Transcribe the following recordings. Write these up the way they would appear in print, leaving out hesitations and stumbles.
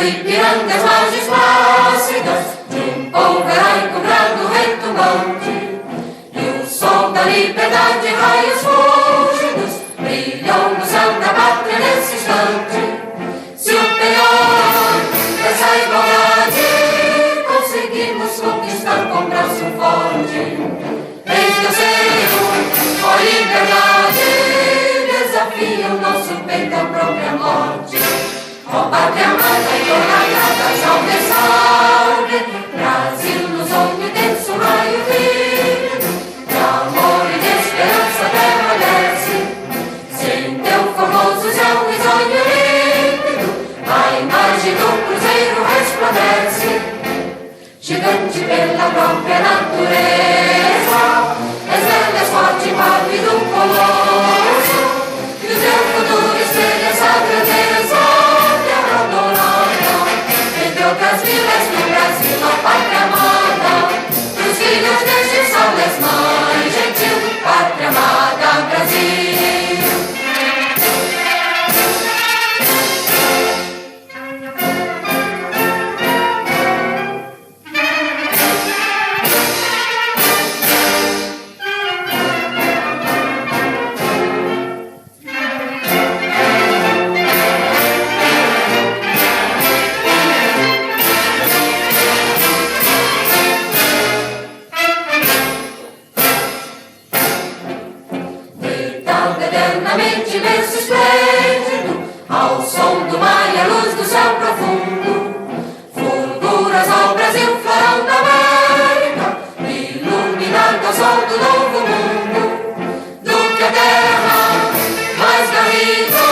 Ipirangas, margens plácidas, de um povo heróico, brando, retumbante. E o sol da liberdade, raios fúlgidos, brilham no céu da pátria nesse instante. Se o penhor dessa igualdade conseguimos conquistar com braço forte, desde o seio, ó liberdade, desafia o nosso peito à própria morte. Ó pátria amada e gloriada, salve, salve, Brasil no sonho denso, raio vívido, de amor e de esperança a terra desce. Sem teu formoso céu risonho límpido, a imagem do cruzeiro resplandece. Gigante pela própria natureza, és forte, pálido, colosso, e o teu futuro espelha essa grandeza. Entre outras vilas do Brasil, a pátria amada, dos filhos deste sol és mãe gentil, pátria amada, Brasil. Eternamente imenso, esplêndido, ao som do mar e à luz do céu profundo, fulguras ao Brasil, florão da América, iluminando o sol do novo mundo. Do que a terra mais garrida,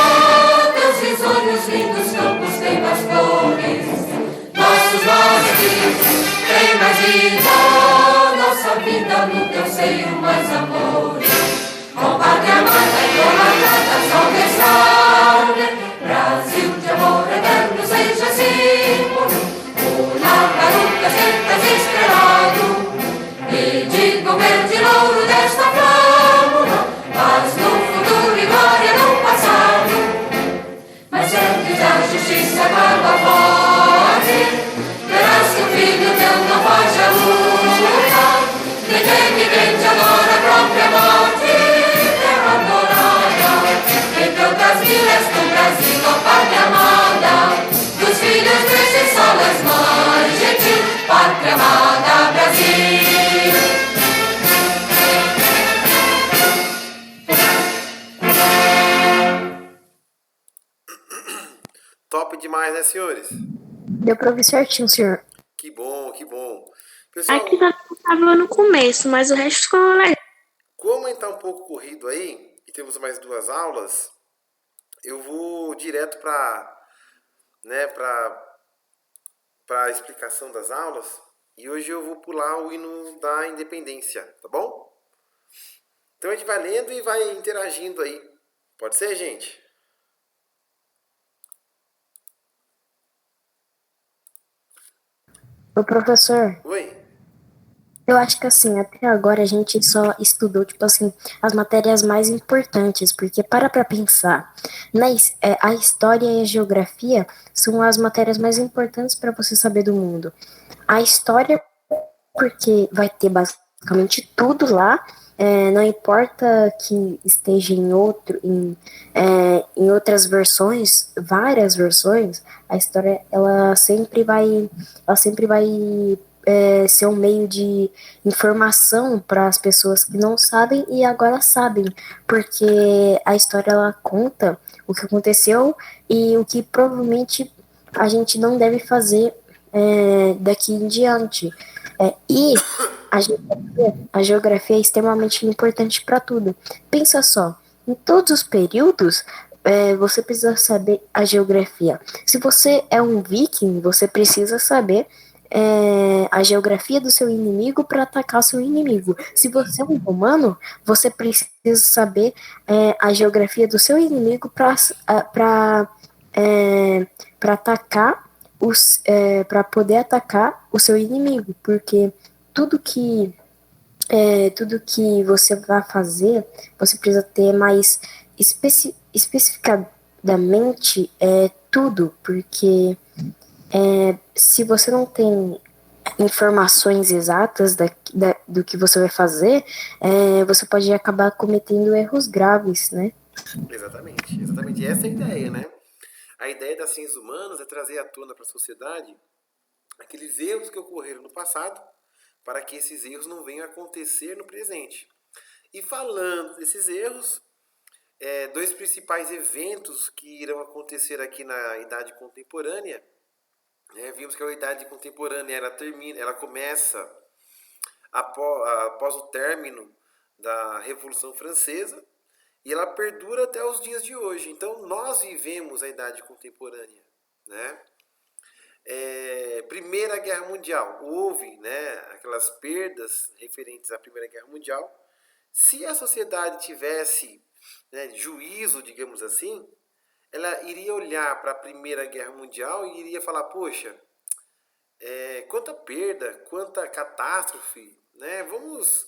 teus risonhos lindos campos têm mais flores, nossos bosques têm mais vida, nossa vida no teu seio mais amores. Ó pátria amada e gloriada, salve, salve, Brasil de amor eterno seja símbolo, o labaruca sentas estrelado, e diga o verde louro desta flâmula, paz no futuro e glória no passado. Mas antes a justiça acaba forte, verás que o filho teu não foge à luta, nem teme quem te adora a própria morte. Entre outras vilas do Brasil, ó pátria amada, dos filhos deste sol és mãe gentil, pátria amada, Brasil. Top demais, né, senhores? Deu pra ouvir certinho, senhor. Que bom, que bom. Pessoal, Aqui tava no começo, mas o resto ficou legal. como está um pouco corrido aí, e temos mais 2 aulas, eu vou direto para a explicação das aulas, e hoje eu vou pular o hino da independência, tá bom? Então a gente vai lendo e vai interagindo aí. Pode ser, gente? Ô, professor, Oi? eu acho que assim, até agora a gente só estudou, tipo assim, as matérias mais importantes, porque para pra pensar, a história e a geografia são as matérias mais importantes para você saber do mundo. A história, porque vai ter basicamente tudo lá, não importa que esteja em outras versões, várias versões, a história ela sempre vai ser um meio de informação para as pessoas que não sabem e agora sabem, porque a história ela conta o que aconteceu e o que provavelmente a gente não deve fazer daqui em diante. E a geografia é extremamente importante para tudo. Pensa só, em todos os períodos, você precisa saber a geografia. Se você é um viking, você precisa saber a geografia do seu inimigo para atacar seu inimigo. Se você é um romano, você precisa saber a geografia do seu inimigo para atacar para poder atacar o seu inimigo, porque tudo que você vai fazer, você precisa ter mais especificadamente tudo, porque Se você não tem informações exatas do que você vai fazer, você pode acabar cometendo erros graves, né? Exatamente, exatamente. Essa é a ideia, né? A ideia das ciências humanas é trazer à tona para a sociedade aqueles erros que ocorreram no passado, para que esses erros não venham a acontecer no presente. E falando desses erros, dois principais eventos que irão acontecer aqui na Idade Contemporânea, vimos que a Idade Contemporânea ela começa após o término da Revolução Francesa e ela perdura até os dias de hoje. Então nós vivemos a Idade Contemporânea, né? Primeira Guerra Mundial, houve, né, aquelas perdas referentes à Primeira Guerra Mundial. Se a sociedade tivesse, né, juízo, digamos assim, ela iria olhar para a Primeira Guerra Mundial e iria falar, poxa, quanta perda, quanta catástrofe, né? Vamos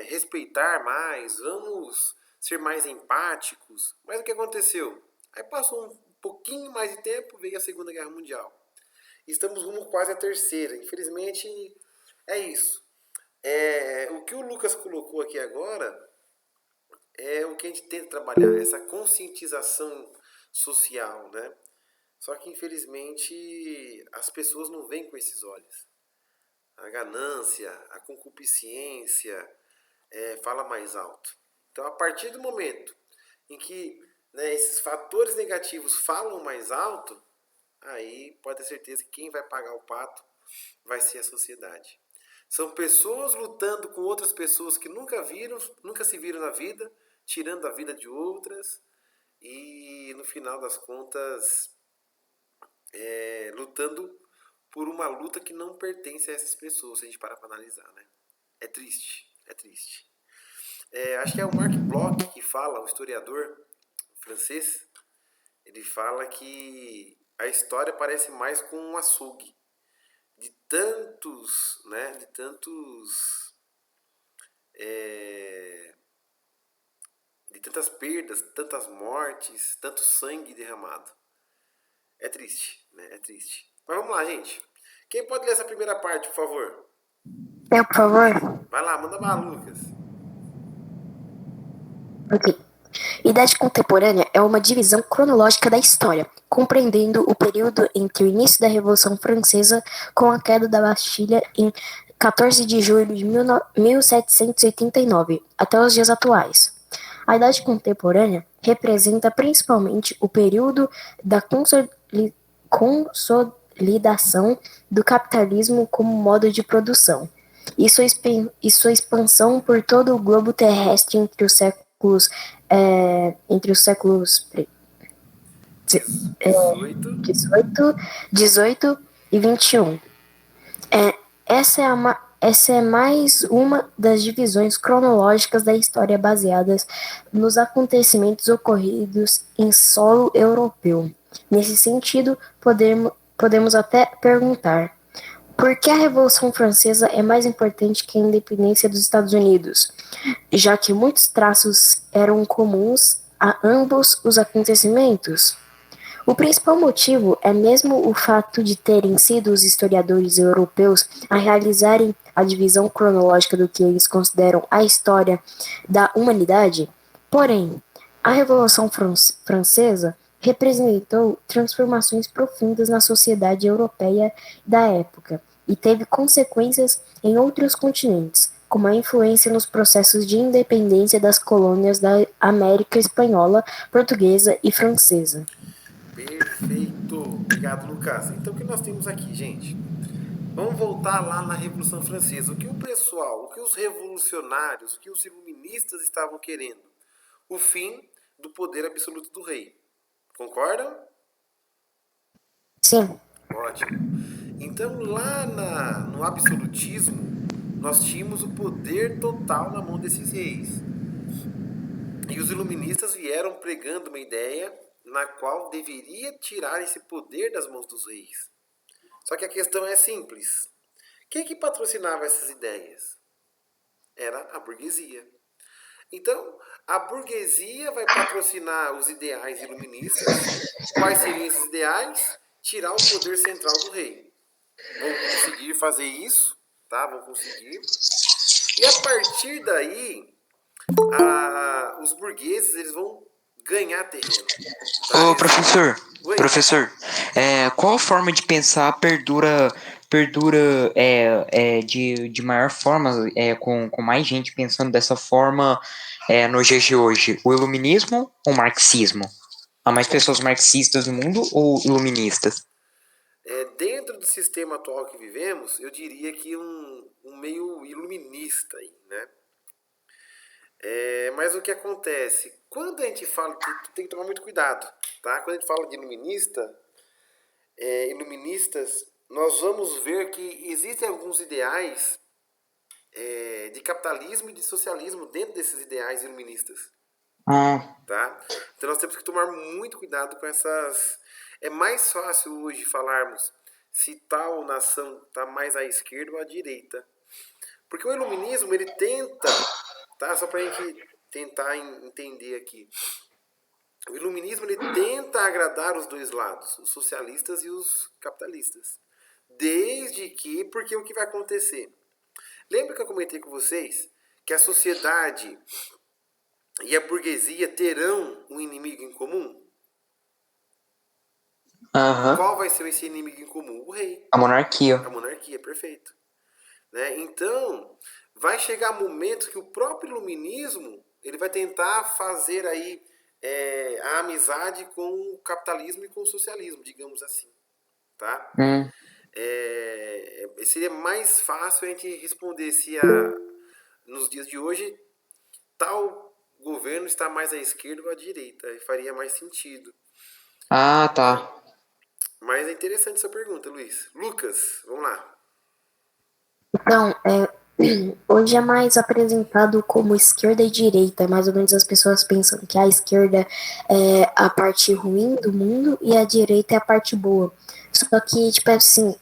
respeitar mais, vamos ser mais empáticos. Mas o que aconteceu? Aí passou um pouquinho mais de tempo, veio a Segunda Guerra Mundial. Estamos rumo quase à terceira. Infelizmente, é isso. O que o Lucas colocou aqui agora é o que a gente tenta trabalhar, essa conscientização social, né? Só que, infelizmente, as pessoas não veem com esses olhos. A ganância, a concupiscência fala mais alto. Então, a partir do momento em que, né, esses fatores negativos falam mais alto, aí pode ter certeza que quem vai pagar o pato vai ser a sociedade. São pessoas lutando com outras pessoas que nunca se viram na vida, tirando a vida de outras e, no final das contas, lutando por uma luta que não pertence a essas pessoas, se a gente parar para analisar, né? É triste, é triste. Acho que é o Marc Bloch que fala, o historiador francês, ele fala que a história parece mais com um açougue de tantos, né, de tantas perdas, tantas mortes, tanto sangue derramado. É triste, né? É triste. Mas vamos lá, gente. Quem pode ler essa primeira parte, por favor? Eu, por favor. Vai lá, manda bala, Lucas. Ok. Idade contemporânea é uma divisão cronológica da história, compreendendo o período entre o início da Revolução Francesa com a queda da Bastilha em 14 de julho de 1789 até os dias atuais. A Idade Contemporânea representa principalmente o período da consolidação do capitalismo como modo de produção e sua expansão por todo o globo terrestre entre os séculos 18 e 21. Essa é mais uma das divisões cronológicas da história baseadas nos acontecimentos ocorridos em solo europeu. Nesse sentido, podemos até perguntar: por que a Revolução Francesa é mais importante que a independência dos Estados Unidos? Já que muitos traços eram comuns a ambos os acontecimentos? O principal motivo é mesmo o fato de terem sido os historiadores europeus a realizarem a divisão cronológica do que eles consideram a história da humanidade. Porém, a Revolução Francesa representou transformações profundas na sociedade europeia da época e teve consequências em outros continentes, como a influência nos processos de independência das colônias da América espanhola, portuguesa e francesa. Perfeito. Obrigado, Lucas. Então, o que nós temos aqui, gente? Vamos voltar lá na Revolução Francesa. O que o pessoal, o que os revolucionários, o que os iluministas estavam querendo? O fim do poder absoluto do rei. Concordam? Sim. Ótimo. Então, lá no absolutismo, nós tínhamos o poder total na mão desses reis. E os iluministas vieram pregando uma ideia na qual deveria tirar esse poder das mãos dos reis. Só que a questão é simples. Quem que patrocinava essas ideias? Era a burguesia. Então, a burguesia vai patrocinar os ideais iluministas. Quais seriam esses ideais? tirar o poder central do rei. Vão conseguir fazer isso, tá? Vão conseguir. E a partir daí, os burgueses eles vão ganhar terreno. Tá? Ô, professor, Oi? professor, qual forma de pensar perdura de maior forma, com mais gente pensando dessa forma nos dias de hoje? O iluminismo ou o marxismo? Há mais pessoas marxistas no mundo ou iluministas? Dentro do sistema atual que vivemos, eu diria que um meio iluminista aí, né? Mas o que acontece? Quando a gente fala, tem que tomar muito cuidado, tá? Quando a gente fala de iluministas, nós vamos ver que existem alguns ideais de capitalismo e de socialismo dentro desses ideais iluministas, tá? Então nós temos que tomar muito cuidado com essas. É mais fácil hoje falarmos se tal nação está mais à esquerda ou à direita, porque o iluminismo ele tenta, tá? Só para a gente tentar entender aqui. O iluminismo ele tenta agradar os dois lados, os socialistas e os capitalistas. Desde que, porque o que vai acontecer? Lembra que eu comentei com vocês que a sociedade e a burguesia terão um inimigo em comum? Qual vai ser esse inimigo em comum? O rei. A monarquia. A monarquia, perfeito. Né? Então, vai chegar momentos que o próprio iluminismo ele vai tentar fazer aí a amizade com o capitalismo e com o socialismo, digamos assim. Tá? Seria mais fácil a gente responder se nos dias de hoje tal governo está mais à esquerda ou à direita. E faria mais sentido. Tá. Mas é interessante essa pergunta, Luiz. Lucas, vamos lá. Então, hoje é mais apresentado como esquerda e direita. Mais ou menos as pessoas pensam que a esquerda é a parte ruim do mundo e a direita é a parte boa. Só que, tipo assim,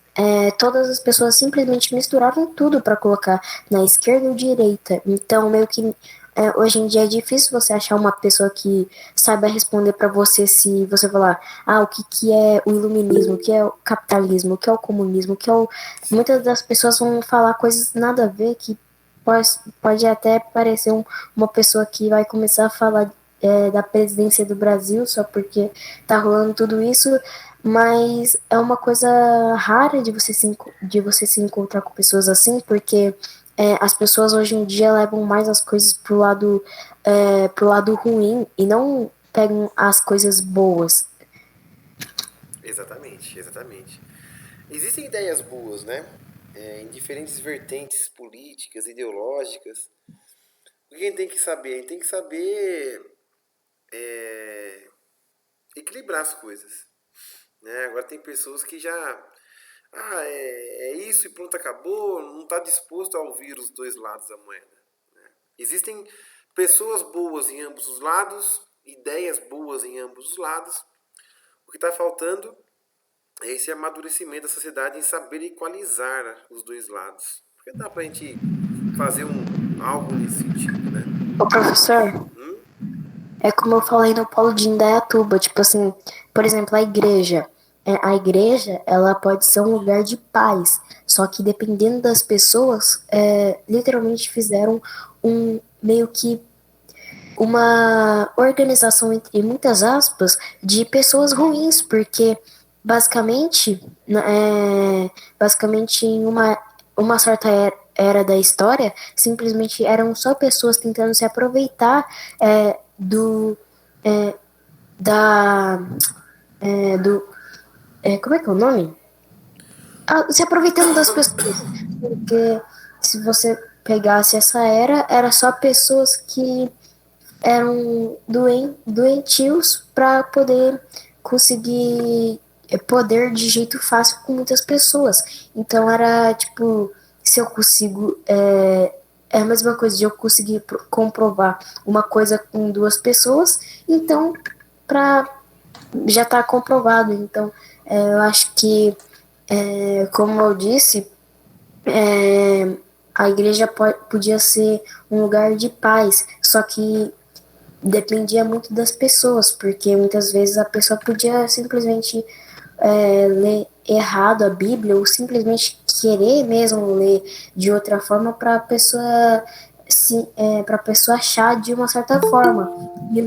todas as pessoas simplesmente misturaram tudo para colocar na esquerda e direita. Então, meio que hoje em dia é difícil você achar uma pessoa que saiba responder para você se você falar, o que é o iluminismo, o que é o capitalismo, o que é o comunismo, o que é o... Muitas das pessoas vão falar coisas nada a ver que pode até parecer uma pessoa que vai começar a falar da presidência do Brasil só porque tá rolando tudo isso, mas é uma coisa rara de você se encontrar com pessoas assim, porque as pessoas hoje em dia levam mais as coisas pro lado ruim e não pegam as coisas boas. Exatamente. Existem ideias boas, né? Em diferentes vertentes políticas, ideológicas. O que a gente tem que saber? A gente tem que saber equilibrar as coisas. Né? Agora tem pessoas que já... é isso e pronto, acabou. Não está disposto a ouvir os dois lados da moeda. Né? Existem pessoas boas em ambos os lados, ideias boas em ambos os lados. O que está faltando é esse amadurecimento da sociedade em saber equalizar os dois lados. Porque dá pra gente fazer algo nesse sentido, né? Ô, professor, é como eu falei no Polo de Indaiatuba, tipo assim, por exemplo, a igreja. A igreja, ela pode ser um lugar de paz, só que dependendo das pessoas, literalmente fizeram meio que uma organização, entre muitas aspas, de pessoas ruins, porque basicamente em uma certa era da história, simplesmente eram só pessoas tentando se aproveitar como é que é o nome? Se aproveitando das pessoas, porque se você pegasse essa era só pessoas que eram doentios para poder conseguir poder de jeito fácil com muitas pessoas. Então era tipo, se eu consigo é a mesma coisa de eu conseguir comprovar uma coisa com duas pessoas, então já está comprovado. Então eu acho que como eu disse, a igreja podia ser um lugar de paz, só que dependia muito das pessoas, porque muitas vezes a pessoa podia simplesmente ler errado a Bíblia ou simplesmente querer mesmo ler de outra forma para a pessoa para pessoa achar de uma certa forma. E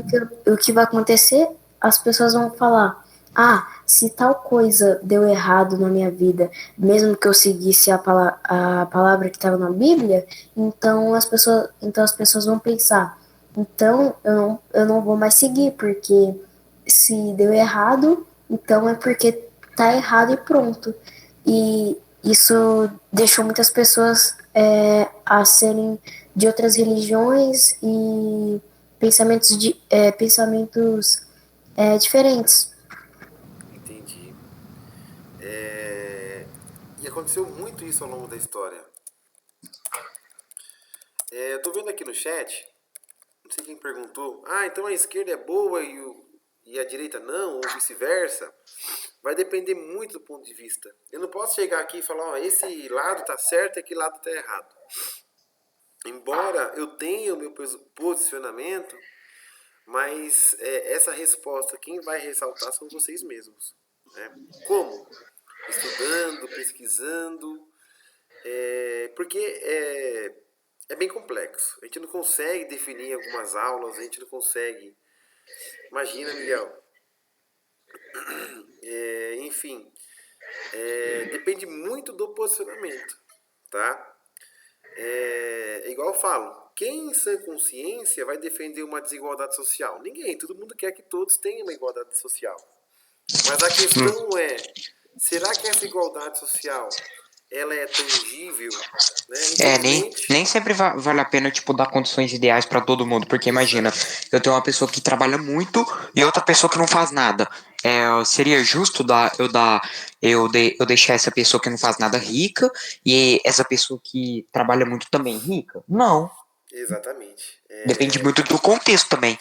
o que vai acontecer? As pessoas vão falar: ah, se tal coisa deu errado na minha vida, mesmo que eu seguisse a palavra que estava na Bíblia, então as pessoas vão pensar: então eu não vou mais seguir, porque se deu errado, então é porque tá errado e pronto. E isso deixou muitas pessoas a serem de outras religiões e pensamentos diferentes. Entendi. E aconteceu muito isso ao longo da história. Eu tô vendo aqui no chat, não sei quem perguntou, então a esquerda é boa e a direita não, ou vice-versa. Vai depender muito do ponto de vista. Eu não posso chegar aqui e falar, esse lado tá certo e aquele lado tá errado. Embora eu tenha o meu posicionamento, mas essa resposta, quem vai ressaltar são vocês mesmos. Né? Como? Estudando, pesquisando, porque é bem complexo. A gente não consegue definir algumas aulas, a gente não consegue. Imagina, Miguel. Enfim, depende muito do posicionamento, tá? Igual eu falo, quem em sã consciência vai defender uma desigualdade social? Ninguém, todo mundo quer que todos tenham uma igualdade social. Mas a questão será que essa igualdade social ela é tangível? Né? Infelizmente. Nem sempre vale a pena, tipo, dar condições ideais pra todo mundo, porque imagina, eu tenho uma pessoa que trabalha muito e outra pessoa que não faz nada. Seria justo eu deixar essa pessoa que não faz nada rica e essa pessoa que trabalha muito também rica? Não. Exatamente. Depende muito do contexto também.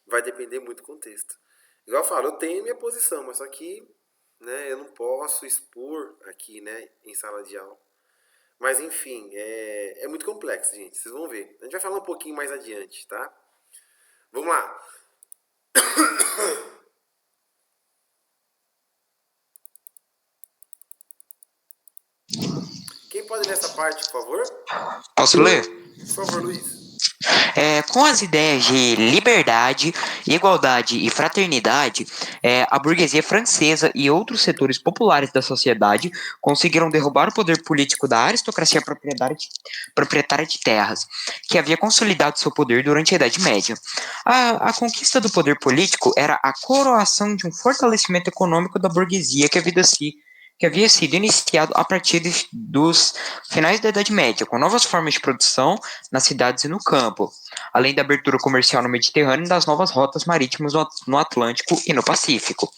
Vai depender muito do contexto. Igual eu falo, eu tenho minha posição, mas só que eu não posso expor aqui, né, em sala de aula. Mas enfim, é muito complexo, gente. Vocês vão ver. A gente vai falar um pouquinho mais adiante, tá? Vamos lá. Quem pode ler essa parte, por favor? Posso ler? Por favor, Luiz. Com as ideias de liberdade, igualdade e fraternidade, a burguesia francesa e outros setores populares da sociedade conseguiram derrubar o poder político da aristocracia proprietária de terras, que havia consolidado seu poder durante a Idade Média. A conquista do poder político era a coroação de um fortalecimento econômico da burguesia que havia sido iniciado a partir dos finais da Idade Média, com novas formas de produção nas cidades e no campo, além da abertura comercial no Mediterrâneo e das novas rotas marítimas no Atlântico e no Pacífico.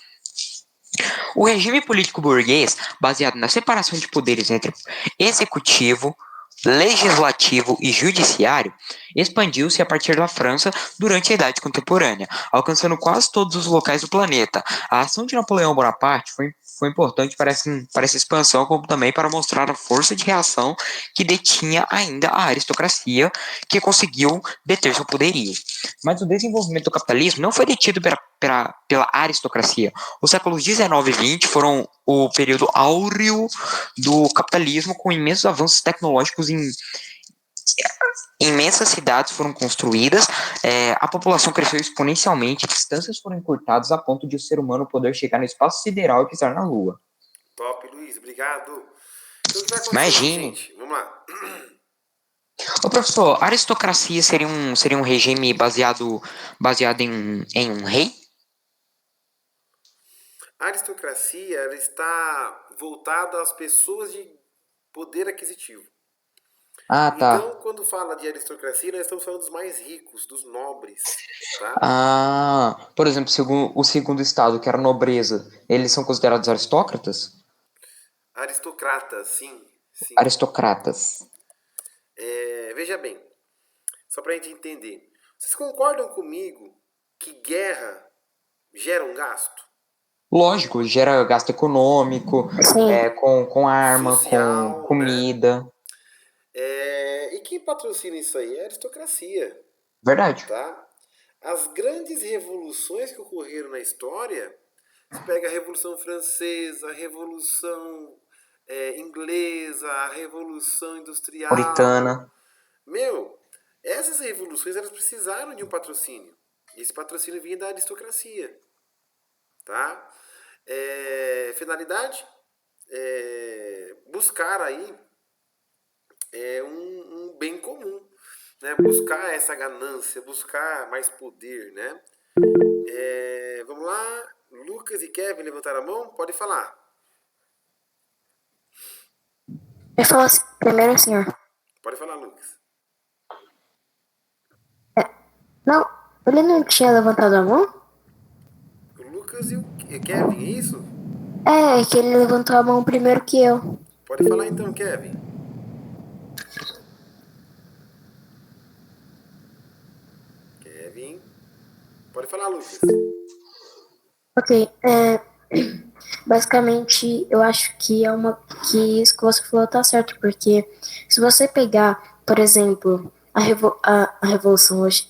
O regime político burguês, baseado na separação de poderes entre executivo, legislativo e judiciário, expandiu-se a partir da França durante a Idade Contemporânea, alcançando quase todos os locais do planeta. A ação de Napoleão Bonaparte foi importante para essa expansão, como também para mostrar a força de reação que detinha ainda a aristocracia, que conseguiu deter seu poderio. Mas o desenvolvimento do capitalismo não foi detido pela aristocracia. Os séculos 19 e 20 foram o período áureo do capitalismo, com imensos avanços tecnológicos em imensas cidades foram construídas, a população cresceu exponencialmente, distâncias foram encurtadas a ponto de o ser humano poder chegar no espaço sideral e pisar na Lua. Top, Luiz, obrigado. Então o que vai acontecer, Imagine. gente? Vamos lá. Ô, professor, a aristocracia seria um regime baseado em um rei? A aristocracia ela está voltada às pessoas de poder aquisitivo. Ah, tá. Então, quando fala de aristocracia, nós estamos falando dos mais ricos, dos nobres, tá? Por exemplo, o segundo estado, que era a nobreza, eles são considerados aristócratas? Aristocratas, sim. Aristocratas. Veja bem, só para a gente entender. Vocês concordam comigo que guerra gera um gasto? Lógico, gera gasto econômico, Sim, com arma, com Social, né? comida. E quem patrocina isso aí é a aristocracia, Verdade. tá? As grandes revoluções que ocorreram na história Você pega a Revolução Francesa, a Revolução Inglesa, a Revolução Industrial. Puritana. Meu, essas revoluções elas precisaram de um patrocínio. E esse patrocínio vinha da aristocracia. Tá? Finalidade? Buscar aí um bem comum. Né? Buscar essa ganância, buscar mais poder. Né? Vamos lá. Lucas e Kevin levantaram a mão? Pode falar. Eu falo assim, primeiro, senhor. Pode falar, Lucas. Não, ele não tinha levantado a mão? O Lucas e o Kevin, é isso? É que ele levantou a mão primeiro que eu. Pode falar então, Kevin. Kevin. Pode falar, Lucas. Ok, basicamente eu acho que que isso que você falou tá certo, porque se você pegar, por exemplo, a Revolução hoje,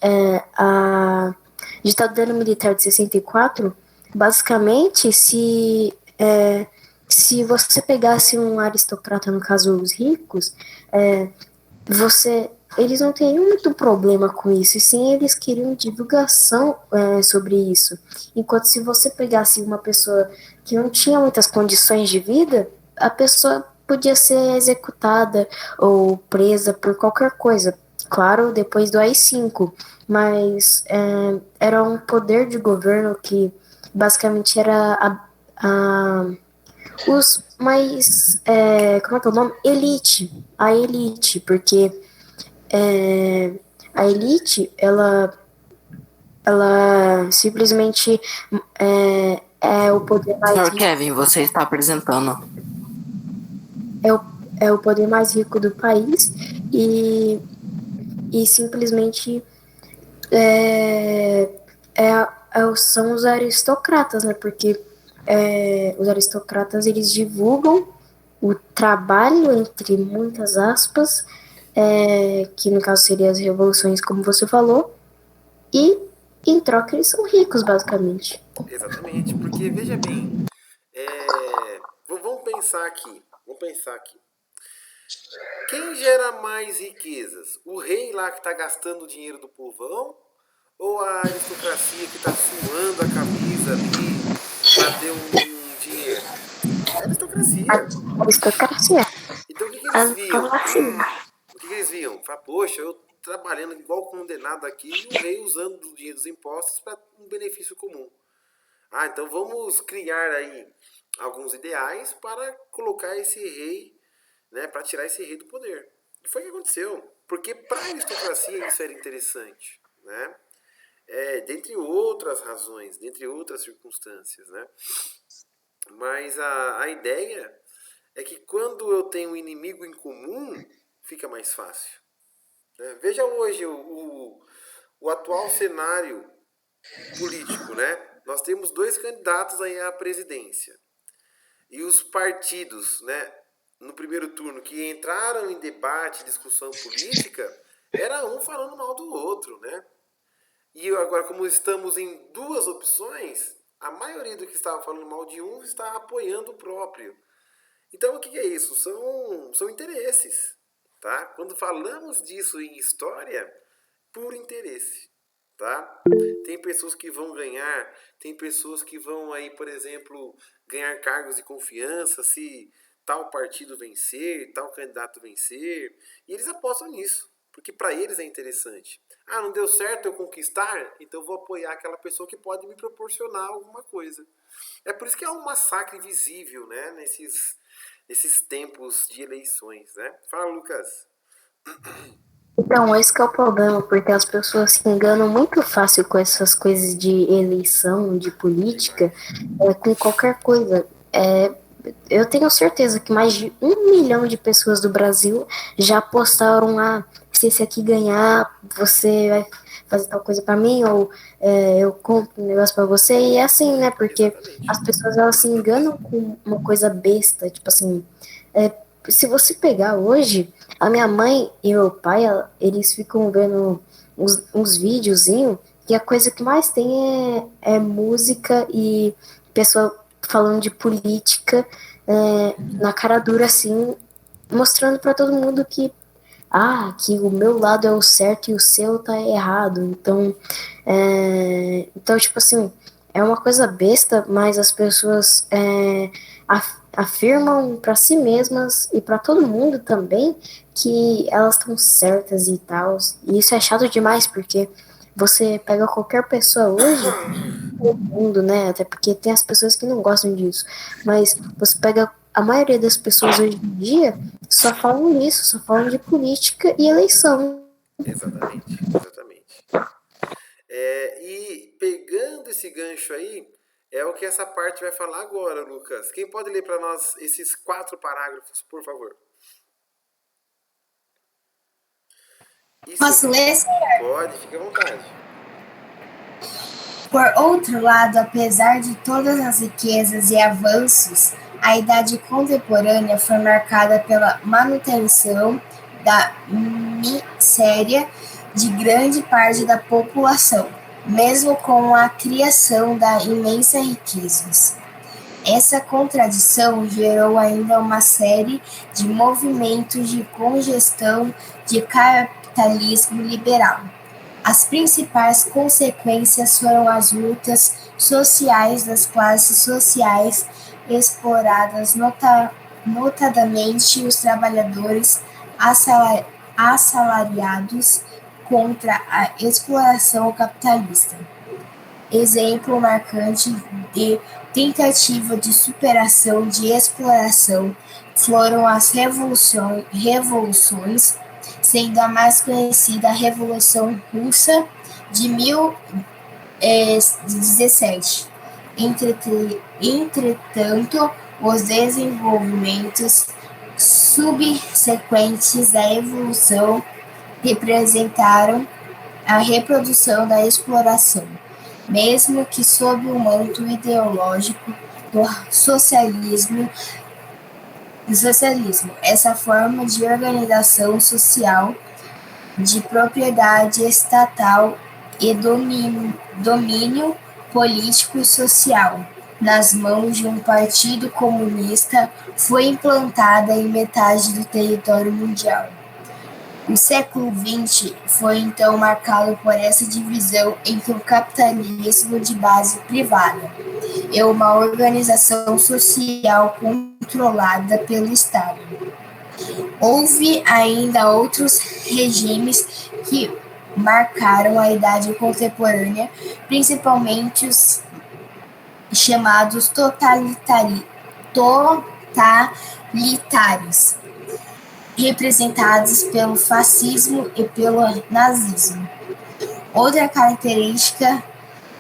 a ditadura militar de 64, basicamente se você pegasse um aristocrata, no caso os ricos, eles não teriam muito problema com isso, e sim eles queriam divulgação sobre isso. Enquanto se você pegasse uma pessoa que não tinha muitas condições de vida, a pessoa podia ser executada ou presa por qualquer coisa. Claro, depois do AI-5, mas era um poder de governo que basicamente era os mais, como é que é o nome? A elite, porque a elite, ela simplesmente é o poder mais Senhor rico, Kevin, você está apresentando. é o poder mais rico do país e simplesmente são os aristocratas, né? Porque os aristocratas eles divulgam o trabalho, entre muitas aspas, que no caso seriam as revoluções, como você falou, e em troca eles são ricos, basicamente. Exatamente, porque veja bem, vamos pensar aqui. Quem gera mais riquezas? O rei lá que está gastando o dinheiro do povão? Ou a aristocracia que está suando a camisa ali para ter um dinheiro? É a aristocracia. Aristocracia. Então o que eles viam? O que eles viam? Fala, poxa, eu trabalhando igual condenado aqui e o rei usando o dinheiro dos impostos para um benefício comum. Então vamos criar aí alguns ideais para colocar esse rei, né, para tirar esse rei do poder. E foi o que aconteceu. Porque para a aristocracia isso era interessante, né? Dentre outras razões, dentre outras circunstâncias, né? Mas a ideia é que quando eu tenho um inimigo em comum, fica mais fácil. Né? Veja hoje o atual cenário político, né? Nós temos 2 candidatos aí à presidência. E os partidos, né, no primeiro turno, que entraram em debate, discussão política, era um falando mal do outro, né? E agora, como estamos em 2 opções, a maioria do que estava falando mal de um está apoiando o próprio. Então, o que é isso? São interesses, tá? Quando falamos disso em história, puro interesse, tá? Tem pessoas que vão ganhar, tem pessoas que vão aí, por exemplo, ganhar cargos de confiança se tal partido vencer, tal candidato vencer, e eles apostam nisso, porque para eles é interessante. Não deu certo eu conquistar, então eu vou apoiar aquela pessoa que pode me proporcionar alguma coisa. É por isso que há um massacre visível, né, nesses tempos de eleições, né? Fala, Lucas. Então, esse que é o problema, porque as pessoas se enganam muito fácil com essas coisas de eleição, de política, com qualquer coisa. Eu tenho certeza que mais de 1 milhão de pessoas do Brasil já apostaram se esse aqui ganhar, você vai fazer tal coisa pra mim, ou eu compro um negócio pra você, e é assim, né, porque as pessoas elas se enganam com uma coisa besta, tipo assim, se você pegar hoje, a minha mãe e meu pai, eles ficam vendo uns videozinhos, e a coisa que mais tem é música e pessoa falando de política na cara dura, assim, mostrando para todo mundo que o meu lado é o certo e o seu tá errado. Então tipo assim, é uma coisa besta, mas as pessoas afirmam para si mesmas e para todo mundo também que elas estão certas e tal. E isso é chato demais, porque você pega qualquer pessoa hoje, todo mundo, né? Até porque tem as pessoas que não gostam disso. Mas você pega a maioria das pessoas hoje em dia só falam nisso, só falam de política e eleição. Exatamente, exatamente. E pegando esse gancho aí, é o que essa parte vai falar agora, Lucas. Quem pode ler para nós esses 4 parágrafos, por favor? Isso, Posso ler, senhor? pode, fique à vontade. Por outro lado, apesar de todas as riquezas e avanços, a idade contemporânea foi marcada pela manutenção da miséria de grande parte da população, mesmo com a criação da imensa riquezas. Essa contradição gerou ainda uma série de movimentos de congestão de capitalismo liberal. As principais consequências foram as lutas sociais das classes sociais exploradas, notadamente os trabalhadores assalariados contra a exploração capitalista. Exemplo marcante de tentativa de superação de exploração foram as revoluções, sendo a mais conhecida a Revolução Russa de 1917. Entretanto, os desenvolvimentos subsequentes da evolução representaram a reprodução da exploração, mesmo que sob o manto ideológico do socialismo. Essa forma de organização social, de propriedade estatal e domínio político e social nas mãos de um partido comunista foi implantada em metade do território mundial. O século XX foi então marcado por essa divisão entre o capitalismo de base privada e uma organização social controlada pelo Estado. Houve ainda outros regimes que marcaram a idade contemporânea, principalmente os chamados totalitários, representados pelo fascismo e pelo nazismo. Outra característica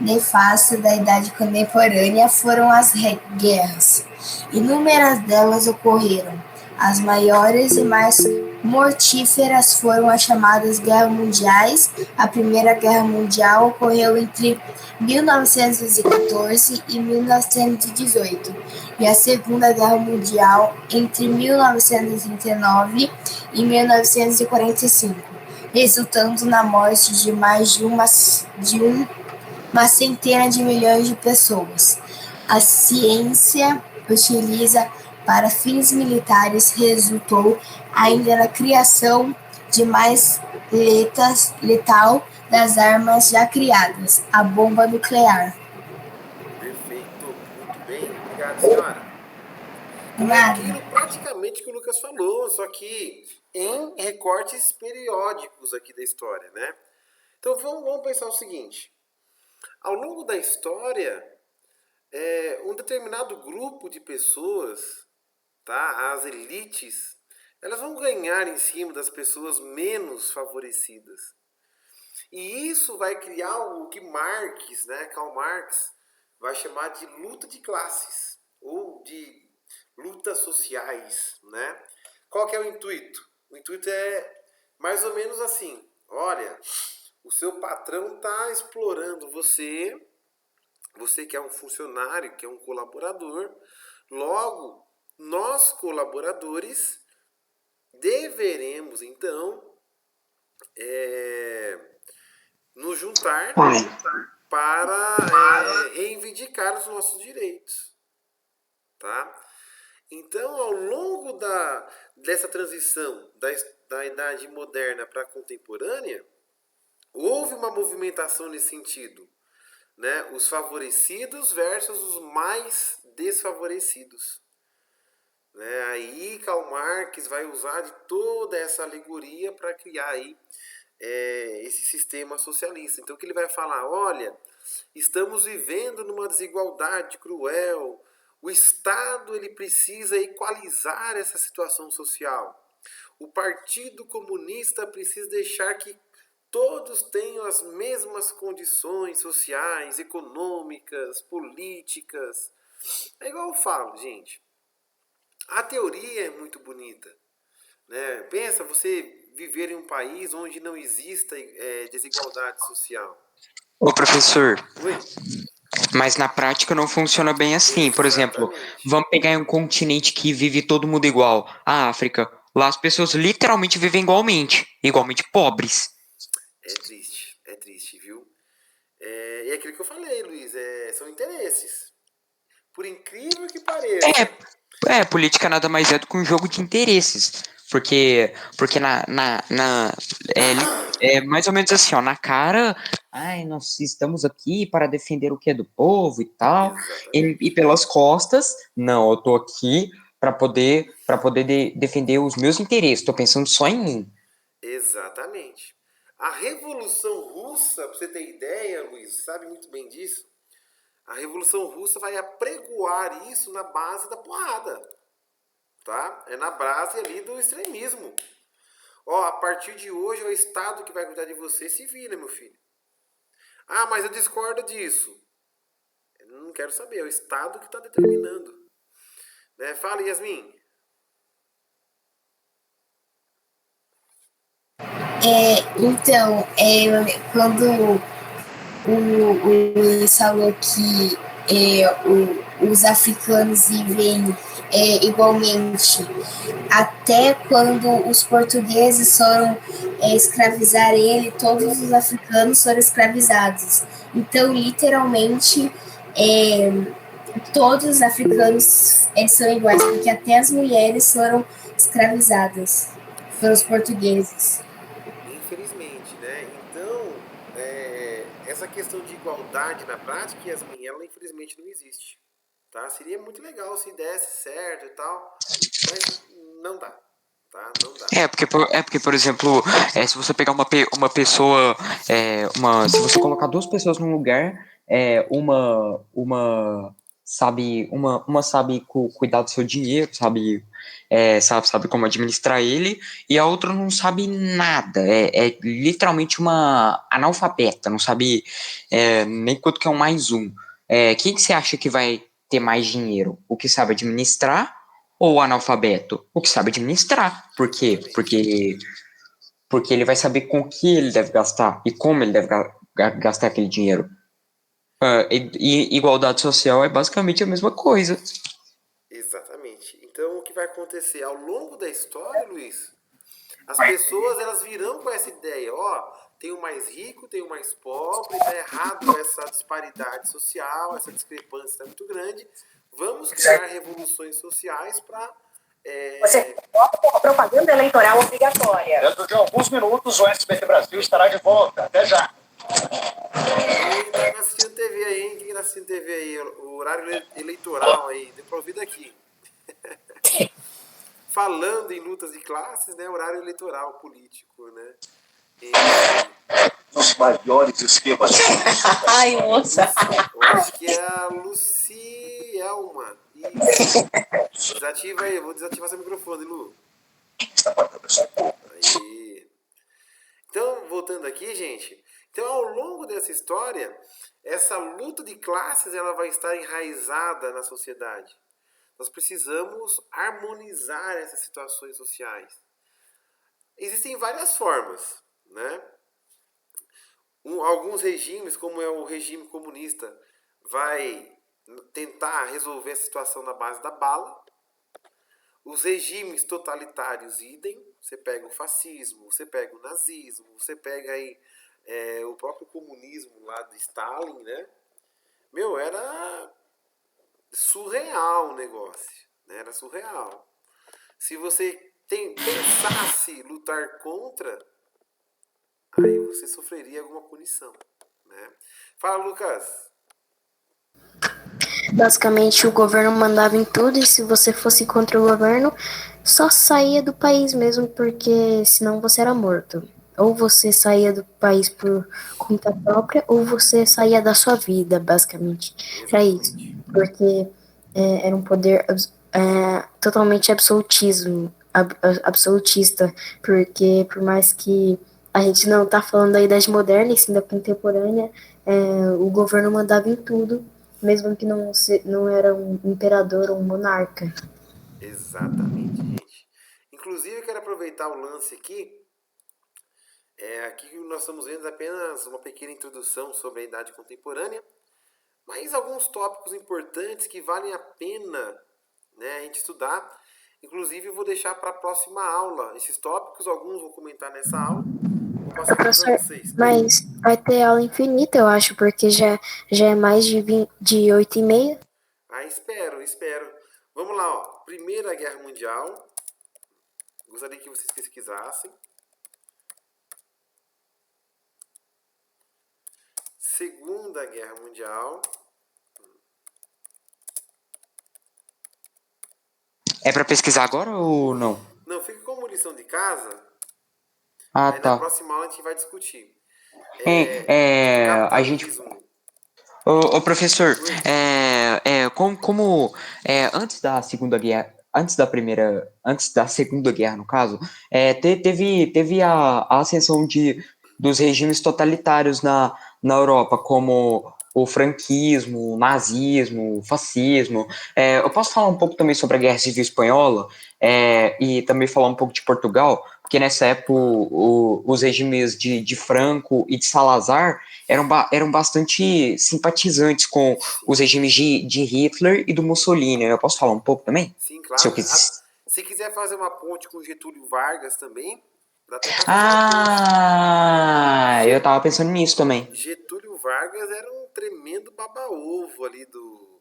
nefasta da idade contemporânea foram as guerras. Inúmeras delas ocorreram. As maiores e mais mortíferas foram as chamadas Guerras Mundiais. A Primeira Guerra Mundial ocorreu entre 1914 e 1918, e a Segunda Guerra Mundial entre 1939 e 1945, resultando na morte de mais de uma centena de milhões de pessoas. A ciência utiliza para fins militares resultou ainda na criação de mais letal das armas já criadas, a bomba nuclear. Perfeito, muito bem, obrigado, senhora. Aquilo praticamente que o Lucas falou, só que em recortes periódicos aqui da história, né? Então vamos pensar o seguinte: ao longo da história, um determinado grupo de pessoas, tá, as elites, elas vão ganhar em cima das pessoas menos favorecidas. E isso vai criar algo que Karl Marx, vai chamar de luta de classes, ou de lutas sociais, né? Qual que é o intuito? O intuito é mais ou menos assim: olha, o seu patrão está explorando você que é um funcionário, que é um colaborador, logo, nós colaboradores deveremos então nos juntar para reivindicar os nossos direitos, tá? Então, ao longo dessa transição da idade moderna para a contemporânea, houve uma movimentação nesse sentido, né? Os favorecidos versus os mais desfavorecidos. Né? Aí Karl Marx vai usar de toda essa alegoria para criar aí esse sistema socialista. Então, o que ele vai falar? Olha, estamos vivendo numa desigualdade cruel. O Estado ele precisa equalizar essa situação social. O Partido Comunista precisa deixar que todos tenham as mesmas condições sociais, econômicas, políticas. É igual eu falo, gente. A teoria é muito bonita, né? Pensa você viver em um país onde não exista desigualdade social. Ô, professor, Oi? mas na prática não funciona bem assim. Por exemplo, Exatamente. vamos pegar um continente que vive todo mundo igual, a África. Lá as pessoas literalmente vivem igualmente pobres. É triste, viu? E é aquilo que eu falei, Luiz, são interesses. Por incrível que pareça. Política nada mais é do que um jogo de interesses. Porque é mais ou menos assim, ó, na cara, ai, nós estamos aqui para defender o que é do povo e tal, e pelas costas, não, eu tô aqui para poder defender os meus interesses, tô pensando só em mim. Exatamente. A Revolução Russa, pra você ter ideia, Luiz, sabe muito bem disso, a Revolução Russa vai apregoar isso na base da porrada. Tá? É na base ali do extremismo. Ó, a partir de hoje é o Estado que vai cuidar de você, se vira, meu filho. Ah, mas eu discordo disso. Eu não quero saber, é o Estado que está determinando. Né? Fala, Yasmin. Então, quando o Luiz falou que os africanos vivem igualmente, até quando os portugueses foram escravizar ele, todos os africanos foram escravizados. Então, literalmente, todos os africanos são iguais, porque até as mulheres foram escravizadas pelos portugueses. Infelizmente, né? Então, essa questão de igualdade na prática, Yasmin, ela infelizmente não existe. Tá? Seria muito legal se desse certo e tal, mas não dá. Tá? Não dá. Porque por exemplo, se você pegar uma pessoa, se você colocar duas pessoas num lugar, uma sabe cuidar do seu dinheiro, sabe como administrar ele, e a outra não sabe nada, é literalmente uma analfabeta, não sabe nem quanto que é um mais um. Quem que você acha que vai ter mais dinheiro? O que sabe administrar ou o analfabeto? O que sabe administrar. Por quê? Porque ele vai saber com que ele deve gastar e como ele deve gastar aquele dinheiro. E igualdade social é basicamente a mesma coisa. Exatamente. Então, o que vai acontecer ao longo da história, Luiz? As pessoas elas virão com essa ideia, ó, tem o mais rico, tem o mais pobre, tá errado essa disparidade social, essa discrepância está muito grande. Vamos criar revoluções sociais para Você vota com a propaganda eleitoral obrigatória. Dentro de alguns minutos, o SBT Brasil estará de volta. Até já. Quem tá assistindo TV aí, hein? Quem tá assistindo TV aí? O horário eleitoral aí, deu pra ouvir daqui. Falando em lutas de classes, né? Horário eleitoral político, né? Os maiores esquemas. Ai, moça. Eu acho que é a Lucielma. Isso. Desativa aí, eu vou desativar seu microfone, Lu. Aí. Então, voltando aqui, gente. Então, ao longo dessa história, essa luta de classes ela vai estar enraizada na sociedade. Nós precisamos harmonizar essas situações sociais. Existem várias formas, né? Alguns regimes, como é o regime comunista, vai tentar resolver a situação na base da bala. Os regimes totalitários, idem. Você pega o fascismo, você pega o nazismo, você pega aí o próprio comunismo lá de Stalin, né? Meu, era surreal o negócio, né? Era surreal. Se você pensasse lutar contra, aí você sofreria alguma punição, né? Fala, Lucas. Basicamente, o governo mandava em tudo e se você fosse contra o governo, só saía do país mesmo, porque senão você era morto. Ou você saía do país por conta própria, ou você saía da sua vida, basicamente. Era isso. Exatamente. Porque era um poder totalmente absolutista. Porque por mais que a gente não tá falando da Idade Moderna, e sim da contemporânea, o governo mandava em tudo, mesmo que não era um imperador ou um monarca. Exatamente, gente. Inclusive, eu quero aproveitar o lance aqui. Aqui nós estamos vendo apenas uma pequena introdução sobre a idade contemporânea, mas alguns tópicos importantes que valem a pena, né, a gente estudar. Inclusive, eu vou deixar para a próxima aula esses tópicos. Alguns vou comentar nessa aula. Vou passar aqui para Professor, vocês. mas vai ter aula infinita, eu acho, porque já é mais de 8h30. Espero. Vamos lá, ó. Primeira Guerra Mundial. Gostaria que vocês pesquisassem. Segunda Guerra Mundial. É pra pesquisar agora ou não? Não, fica como lição de casa. Ah, Aí na tá. próxima aula a gente vai discutir. A gente. Capitalismo. Ô, professor, Oi. antes da Segunda Guerra, antes da Segunda Guerra, no caso, teve a ascensão dos regimes totalitários na Europa, como o franquismo, o nazismo, o fascismo. Eu posso falar um pouco também sobre a Guerra Civil Espanhola, e também falar um pouco de Portugal, porque nessa época os regimes de Franco e de Salazar eram bastante simpatizantes com os regimes de Hitler e do Mussolini. Eu posso falar um pouco também? Sim, Se eu claro. quiser. Se quiser fazer uma ponte com Getúlio Vargas também, dá até pra fazer uma ponte. Eu tava pensando nisso também. Getúlio Vargas era um tremendo baba-ovo ali do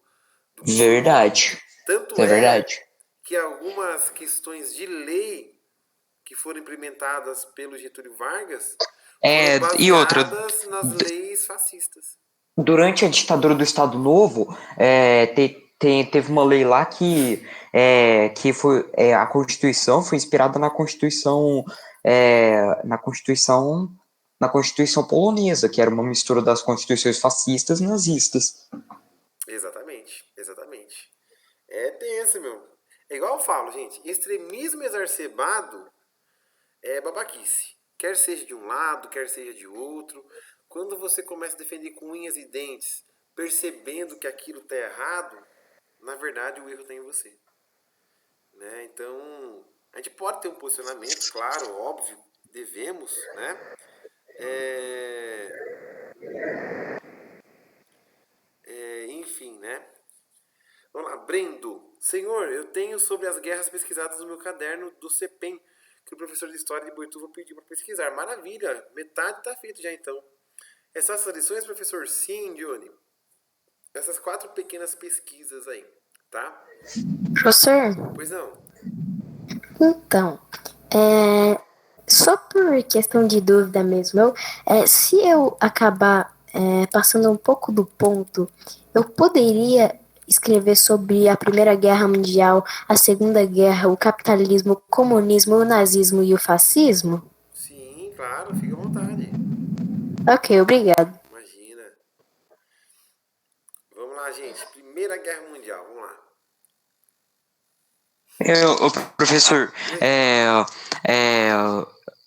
Mussolini. Verdade. Isso Tanto é é verdade. que algumas questões de lei que foram implementadas pelo Getúlio Vargas foram E outra, baseadas nas leis fascistas. durante a ditadura do Estado Novo, teve uma lei lá que foi a Constituição foi inspirada na Constituição polonesa, que era uma mistura das constituições fascistas e nazistas. Exatamente. É tenso, meu. É igual eu falo, gente. Extremismo exacerbado é babaquice. Quer seja de um lado, quer seja de outro. Quando você começa a defender com unhas e dentes, percebendo que aquilo está errado, na verdade o erro está em você. Né? Então, a gente pode ter um posicionamento, claro, óbvio, devemos, né? Enfim, né? Vamos lá, Brendo. Senhor, eu tenho sobre as guerras pesquisadas no meu caderno do CEPEM, que o professor de História de Boituva pediu para pesquisar. Maravilha, metade está feito já então. Essas lições, professor? Sim, Johnny. Essas 4 pequenas pesquisas aí, tá? Professor, Pois não. então, só por questão de dúvida mesmo, se eu acabar passando um pouco do ponto, eu poderia escrever sobre a Primeira Guerra Mundial, a Segunda Guerra, o capitalismo, o comunismo, o nazismo e o fascismo? Sim, claro, fica à vontade. Ok, obrigado. Imagina. Vamos lá, gente. Primeira Guerra Mundial, vamos lá. Professor,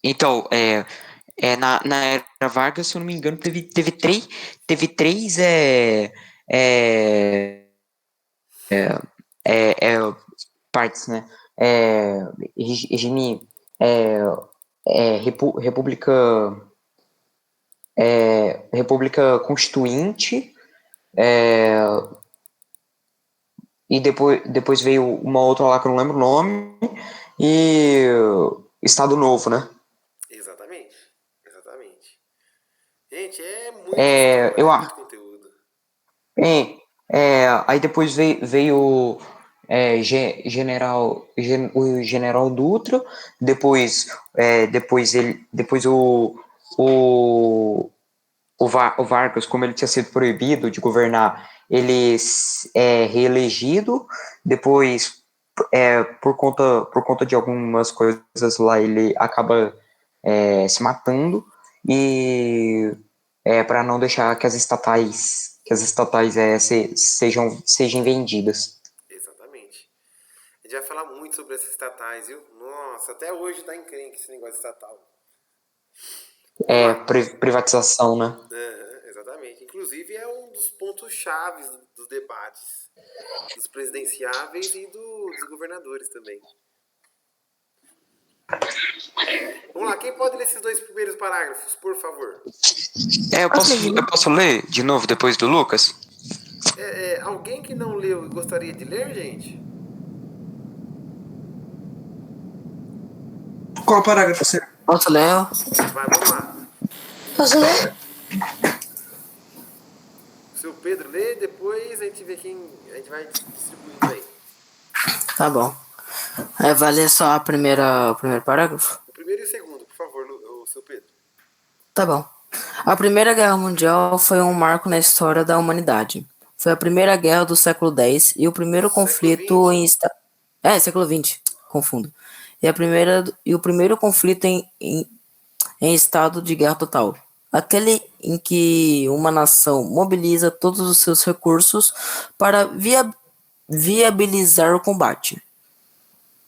então, na era Vargas, se eu não me engano, teve três partes, né? Regime, República Constituinte, e depois veio uma outra lá que eu não lembro o nome, e Estado Novo, né? Exatamente. Gente, é muita É, história, eu, é a- muito conteúdo. aí depois veio o General Dutra, depois o, o Vargas, como ele tinha sido proibido de governar, ele é reelegido, depois por conta de algumas coisas lá, ele acaba se matando, e para não deixar que as estatais sejam vendidas. Exatamente. A gente vai falar muito sobre essas estatais, viu? Nossa, até hoje tá encrenque esse negócio estatal. Vamos lá. Privatização, né? Exatamente. Inclusive é um dos pontos chaves dos debates dos presidenciáveis e dos governadores também. Vamos lá, quem pode ler esses dois primeiros parágrafos, por favor? Eu posso ler de novo depois do Lucas? Alguém que não leu e gostaria de ler, gente? Qual parágrafo você? Posso ler? Vai, vamos lá. Posso ler? O seu Pedro lê, depois a gente vê quem a gente vai distribuindo aí. Tá bom. Vai ler só o primeiro parágrafo? O primeiro e o segundo, por favor, o seu Pedro. Tá bom. A Primeira Guerra Mundial foi um marco na história da humanidade. Foi a primeira guerra do século X e o primeiro conflito em... século XX, confundo. E o primeiro conflito em estado de guerra total. Aquele em que uma nação mobiliza todos os seus recursos para viabilizar o combate.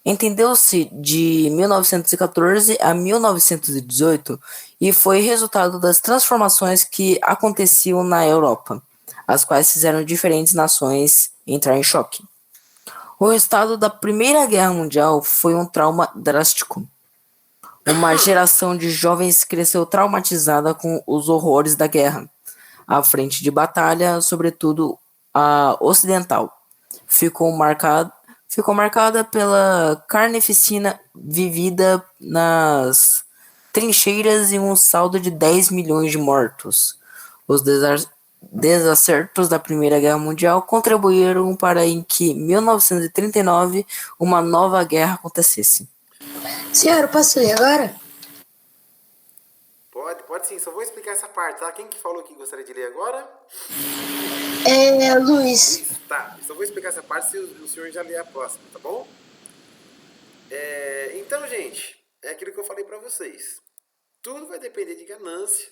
Entendeu-se de 1914 a 1918 e foi resultado das transformações que aconteciam na Europa, as quais fizeram diferentes nações entrar em choque. O resultado da Primeira Guerra Mundial foi um trauma drástico. Uma geração de jovens cresceu traumatizada com os horrores da guerra. A frente de batalha, sobretudo a ocidental, ficou marcada pela carnificina vivida nas trincheiras e um saldo de 10 milhões de mortos. Os desacertos da Primeira Guerra Mundial contribuíram para em que, em 1939, uma nova guerra acontecesse. Senhora, posso ler agora? Pode sim, só vou explicar essa parte, tá? Quem que falou que gostaria de ler agora? Luiz. Luiz, tá. Só vou explicar essa parte se o senhor já ler a próxima, tá bom? Então, gente, é aquilo que eu falei pra vocês. Tudo vai depender de ganância.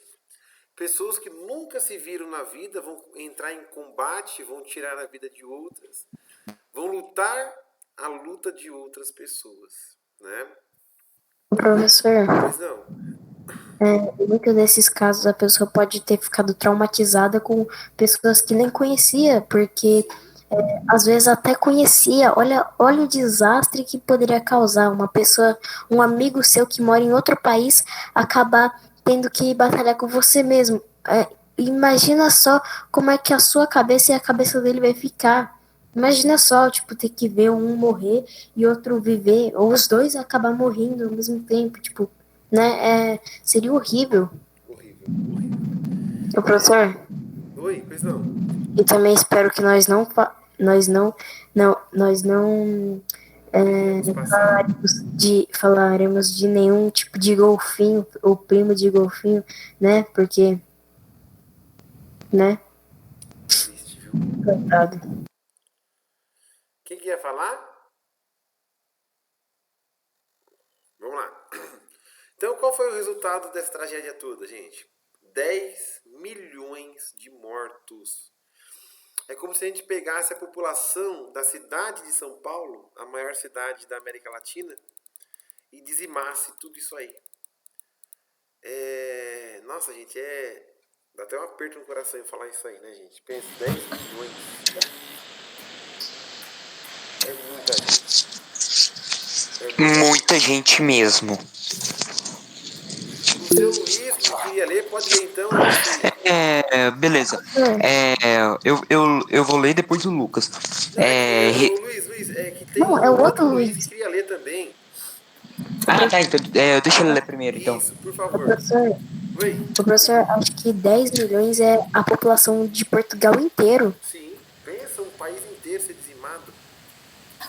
Pessoas que nunca se viram na vida vão entrar em combate, vão tirar a vida de outras, vão lutar a luta de outras pessoas, né? Professor, Pois não. em muitos desses casos a pessoa pode ter ficado traumatizada com pessoas que nem conhecia, porque às vezes até conhecia. Olha o desastre que poderia causar uma pessoa, um amigo seu que mora em outro país, acabar tendo que batalhar com você mesmo. Imagina só como é que a sua cabeça e a cabeça dele vai ficar. Imagina só, tipo, ter que ver um morrer e outro viver, ou os dois acabar morrendo ao mesmo tempo, tipo, né? Seria horrível. Horrível. Ô, professor, Oi, pois não. e também espero que nós não falaremos de nenhum tipo de golfinho ou primo de golfinho, né? Porque, né? Triste, viu? Coitado. Quem que ia falar? Vamos lá. Então, qual foi o resultado dessa tragédia toda, gente? 10 milhões de mortos. É como se a gente pegasse a população da cidade de São Paulo, a maior cidade da América Latina, e dizimasse tudo isso aí. Nossa, gente, dá até um aperto no coração em falar isso aí, né, gente? Pensa, 10 milhões. É muita gente. Muita gente mesmo. O seu Luiz, que queria ler, pode ler então. Beleza. Eu vou ler depois do Lucas. Luiz, que tem Não, é o outro Luiz Luiz. que queria ler também. Tá, então deixa ele ler primeiro, então. Isso, por favor. Professor, Oi? O professor, acho que 10 milhões é a população de Portugal inteiro. Sim, pensa um país inteiro ser dizimado.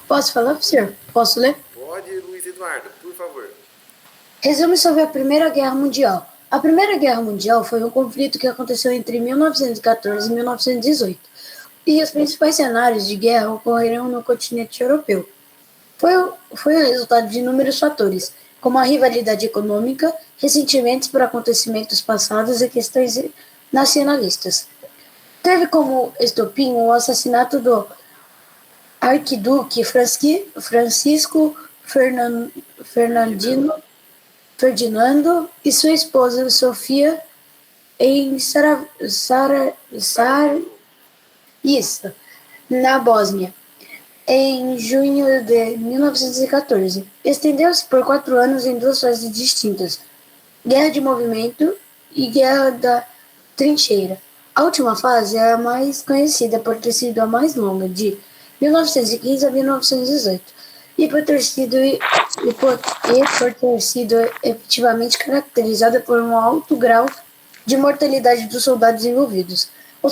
Posso falar, professor? Posso ler? Pode, Luiz Eduardo, por favor. Resumo sobre a Primeira Guerra Mundial. A Primeira Guerra Mundial foi um conflito que aconteceu entre 1914 e 1918, e os principais cenários de guerra ocorreram no continente europeu. Foi o resultado de inúmeros fatores, como a rivalidade econômica, ressentimentos por acontecimentos passados e questões nacionalistas. Teve como estopim o assassinato do arquiduque Francisco Ferdinando e sua esposa Sofia em isso, na Bósnia, em junho de 1914. Estendeu-se por 4 anos em duas fases distintas: Guerra de Movimento e Guerra da Trincheira. A última fase é a mais conhecida por ter sido a mais longa, de 1915 a 1918, e por ter sido efetivamente caracterizada por um alto grau de mortalidade dos soldados envolvidos. O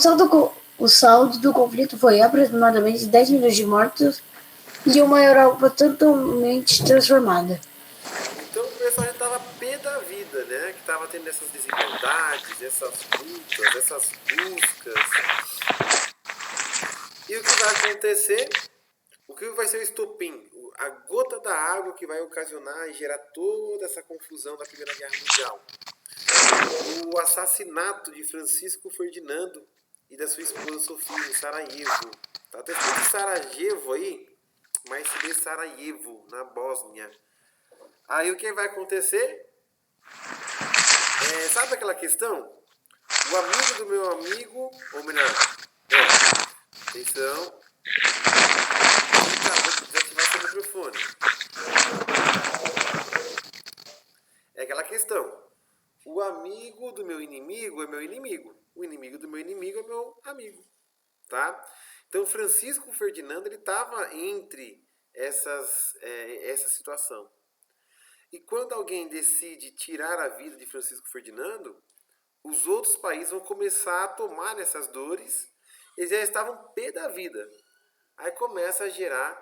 saldo do conflito foi aproximadamente 10 milhões de mortos e uma Europa totalmente transformada. Então o pessoal já tava pé da vida, né? Que tava tendo essas desigualdades, essas lutas, essas buscas. E o que vai acontecer? O que vai ser o estopim? A gota da água que vai ocasionar e gerar toda essa confusão da Primeira Guerra Mundial. O assassinato de Francisco Ferdinando e da sua esposa Sofia em Sarajevo. Tá até escrito Sarajevo aí, mas se lê Sarajevo, na Bósnia. Aí o que vai acontecer? Sabe aquela questão? O amigo do meu amigo, ou melhor, atenção. Vou desativar seu microfone. É aquela questão. O amigo do meu inimigo é meu inimigo. O inimigo do meu inimigo é meu amigo. Tá? Então, Francisco Ferdinando, ele estava entre essa situação. E quando alguém decide tirar a vida de Francisco Ferdinando, os outros países vão começar a tomar essas dores. Eles já estavam pé da vida. Aí começa a gerar,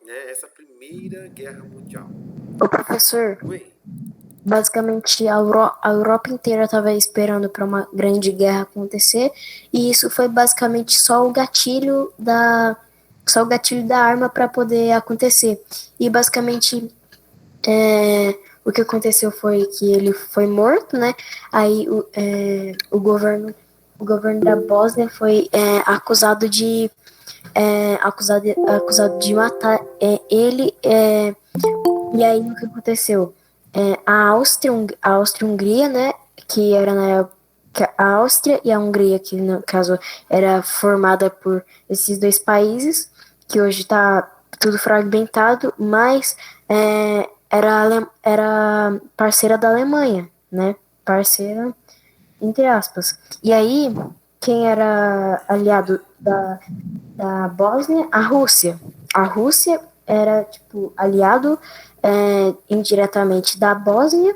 né, essa Primeira Guerra Mundial. O professor, Oi? basicamente a Europa inteira estava esperando para uma grande guerra acontecer, e isso foi basicamente só o gatilho da arma para poder acontecer. E basicamente o que aconteceu foi que ele foi morto, né? Aí o governo da Bósnia foi acusado de matar ele. E aí o que aconteceu? A Áustria-Hungria, né? Que era na época a Áustria e a Hungria, que no caso era formada por esses dois países, que hoje está tudo fragmentado, mas era parceira da Alemanha, né? Parceira, entre aspas. E aí, quem era aliado da Bósnia? A Rússia. A Rússia era, tipo, aliado indiretamente da Bósnia,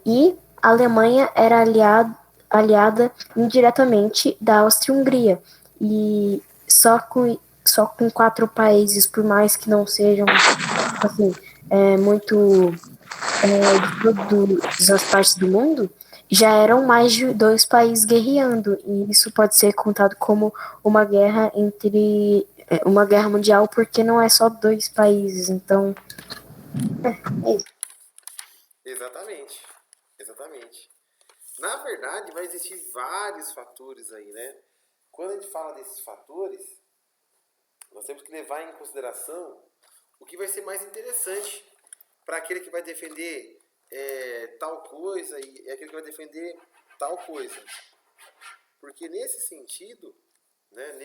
e a Alemanha era aliada indiretamente da Áustria-Hungria. E só com 4 países, por mais que não sejam assim, muito de todas as partes do mundo, já eram mais de 2 países guerreando, e isso pode ser contado como uma guerra uma guerra mundial, porque não é só 2 países, então é isso. Exatamente. Na verdade, vai existir vários fatores aí, né? Quando a gente fala desses fatores, nós temos que levar em consideração o que vai ser mais interessante para aquele que vai defender tal coisa e aquele que vai defender tal coisa. Porque nesse sentido, né,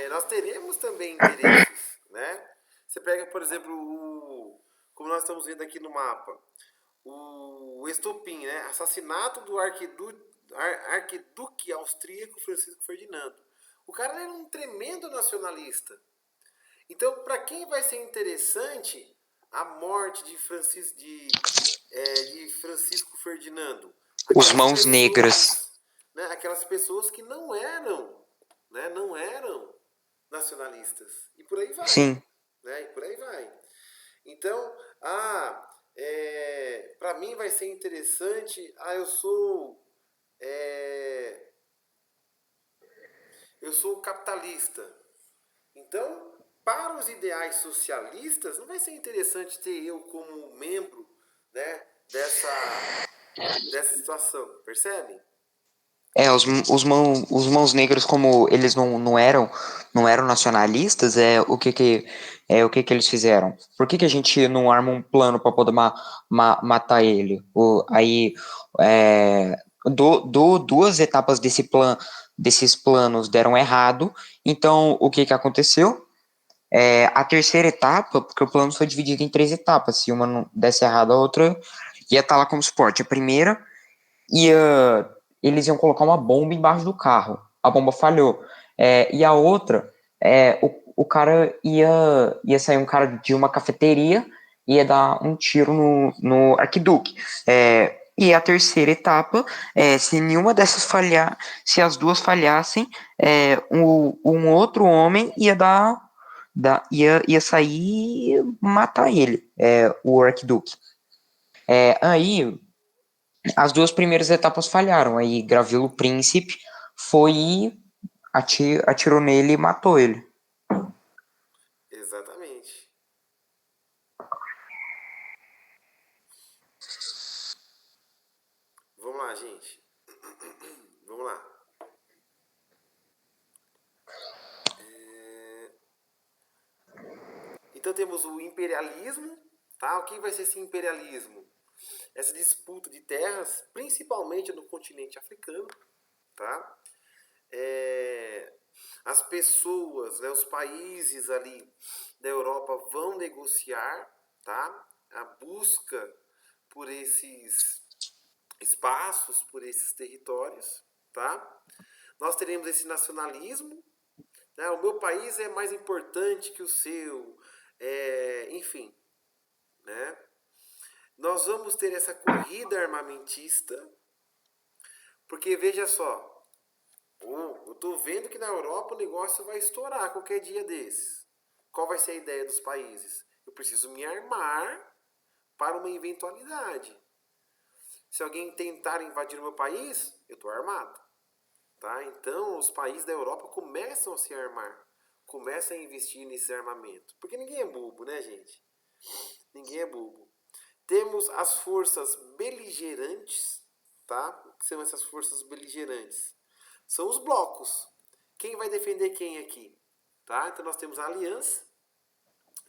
nós teremos também interesses, né? Você pega, por exemplo, como nós estamos vendo aqui no mapa, o estopim, né? Assassinato do arquiduque austríaco Francisco Ferdinando. O cara era um tremendo nacionalista. Então, para quem vai ser interessante a morte de Francisco Ferdinando. Os Aquelas Mãos Negras. pessoas, né, aquelas pessoas que não eram, né, não eram nacionalistas. E por aí vai. Sim. Né, e por aí vai. Então, para mim vai ser interessante, eu sou capitalista. Então, para os ideais socialistas, não vai ser interessante ter eu como membro, né, dessa situação, percebe? Os Mãos Negras, como eles não eram nacionalistas, o que que eles fizeram? Por que que a gente não arma um plano para poder matar ele? É, duas etapas desses planos deram errado, então o que que aconteceu? A terceira etapa, porque o plano foi dividido em 3 etapas, se uma não desse errado, a outra ia estar lá como suporte. A primeira eles iam colocar uma bomba embaixo do carro. A bomba falhou. E a outra, o cara ia sair um cara de uma cafeteria e ia dar um tiro no arquiduque. E a terceira etapa, se nenhuma dessas falhar, se as duas falhassem, um outro homem ia sair e matar ele, o arquiduque. Aí as duas primeiras etapas falharam. Aí Gravilo Príncipe foi e atirou nele e matou ele. Exatamente. Vamos lá, gente. Vamos lá. Então temos o imperialismo, tá? O que vai ser esse imperialismo? Essa disputa de terras, principalmente no continente africano, tá? As pessoas, né, os países ali da Europa vão negociar, tá? A busca por esses espaços, por esses territórios, tá? Nós teremos esse nacionalismo, né? O meu país é mais importante que o seu, enfim, né? Nós vamos ter essa corrida armamentista, porque veja só, eu tô vendo que na Europa o negócio vai estourar qualquer dia desses. Qual vai ser a ideia dos países? Eu preciso me armar para uma eventualidade. Se alguém tentar invadir o meu país, eu estou armado. Tá? Então, os países da Europa começam a se armar. Começam a investir nesse armamento. Porque ninguém é bobo, né, gente? Ninguém é bobo. Temos as forças beligerantes, tá? O que são essas forças beligerantes? São os blocos. Quem vai defender quem aqui? Tá? Então nós temos a aliança,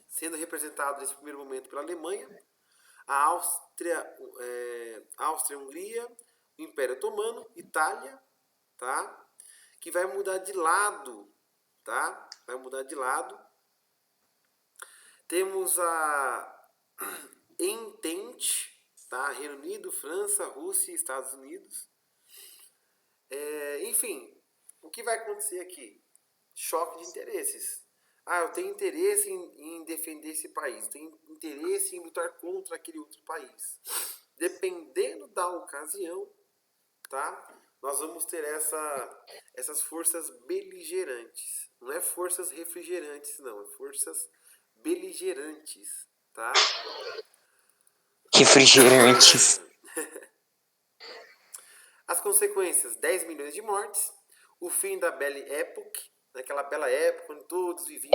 sendo representada nesse primeiro momento pela Alemanha, a Áustria-Hungria, o Império Otomano, Itália, tá? Que vai mudar de lado, tá? Vai mudar de lado. Temos a Entente, tá? Reino Unido, França, Rússia e Estados Unidos. Enfim, o que vai acontecer aqui? Choque de interesses. Eu tenho interesse em defender esse país, tenho interesse em lutar contra aquele outro país. Dependendo da ocasião, tá? Nós vamos ter essas forças beligerantes. Não é forças refrigerantes, não. É forças beligerantes, tá? Refrigerantes. As consequências: 10 milhões de mortes, o fim da Belle Époque, naquela bela época onde todos viviam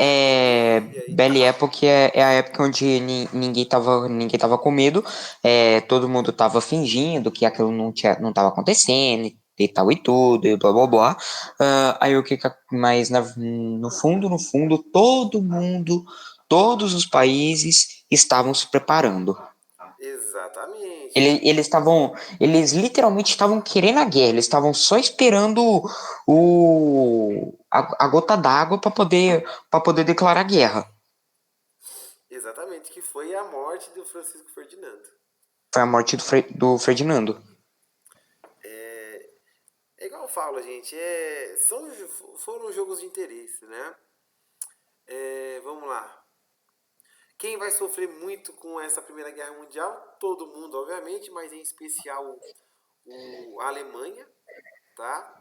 Belle Époque é a época onde ninguém tava com medo, todo mundo tava fingindo que aquilo não tava acontecendo e tal e tudo, e blá blá blá. Aí o que mas no fundo, todos os países estavam se preparando. Exatamente. Eles literalmente estavam querendo a guerra, eles estavam só esperando a gota d'água para poder declarar guerra. Exatamente, que foi a morte do Francisco Ferdinando. Foi a morte do Ferdinando. É igual eu falo, gente, foram jogos de interesse, né? Vamos lá. Quem vai sofrer muito com essa Primeira Guerra Mundial? Todo mundo, obviamente, mas em especial a Alemanha, tá?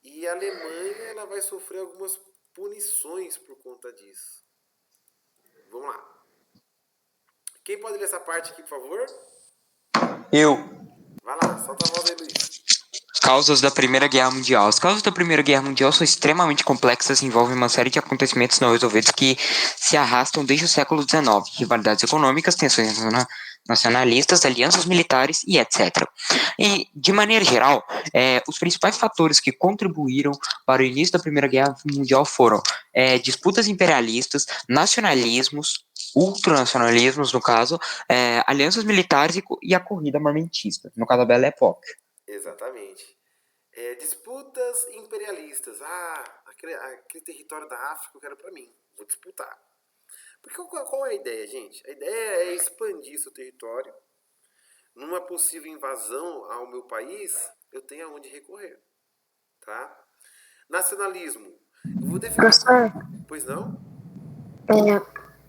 E a Alemanha ela vai sofrer algumas punições por conta disso. Vamos lá. Quem pode ler essa parte aqui, por favor? Eu. Vai lá, solta a voz aí, Luiz. Causas da Primeira Guerra Mundial. As causas da Primeira Guerra Mundial são extremamente complexas e envolvem uma série de acontecimentos não resolvidos que se arrastam desde o século XIX. Rivalidades econômicas, tensões nacionalistas, alianças militares e etc. E, de maneira geral, os principais fatores que contribuíram para o início da Primeira Guerra Mundial foram disputas imperialistas, nacionalismos, ultranacionalismos, no caso, alianças militares e a corrida armamentista, no caso da Belle Époque. Exatamente. Disputas imperialistas. Aquele território da África eu quero para mim. Vou disputar. Porque qual é a ideia, gente? A ideia é expandir seu território. Numa possível invasão ao meu país, eu tenho aonde recorrer. Tá? Nacionalismo. Eu vou defender... Professor, Pois não?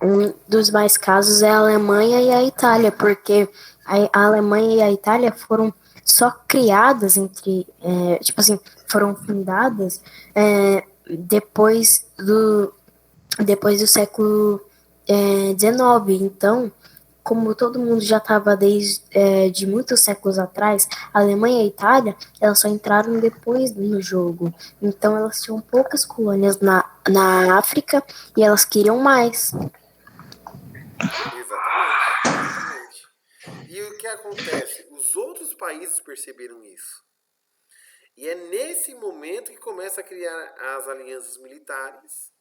um dos mais casos é a Alemanha e a Itália, porque a Alemanha e a Itália foram só criadas tipo assim, foram fundadas depois do século XIX. Então, como todo mundo já estava desde de muitos séculos atrás, a Alemanha e a Itália, elas só entraram depois no jogo. Então, elas tinham poucas colônias na África e elas queriam mais. Exatamente. E o que acontece? Os outros países perceberam isso. E é nesse momento que começa a criar as alianças militares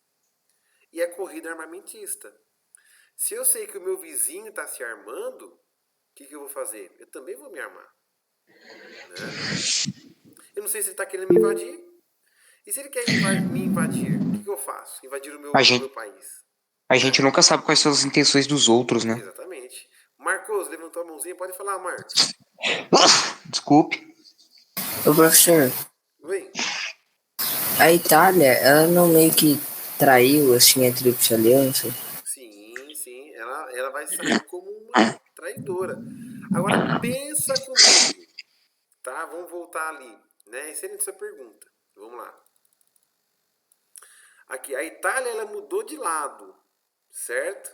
e a corrida armamentista. Se eu sei que o meu vizinho está se armando, o que eu vou fazer? Eu também vou me armar. Né? Eu não sei se ele está querendo me invadir. E se ele quer me invadir, o que eu faço? Invadir o meu país. A gente nunca sabe quais são as intenções dos outros, né? Exatamente. Marcos, levantou a mãozinha, pode falar, Marcos. Desculpe. Ô, professor, Oi. a Itália, ela não meio que traiu, assim, a Tríplice Aliança? Sim. Ela vai sair como uma traidora. Agora, pensa comigo. Tá? Vamos voltar ali. Né? Excelente sua pergunta. Vamos lá. Aqui, a Itália, ela mudou de lado. Certo?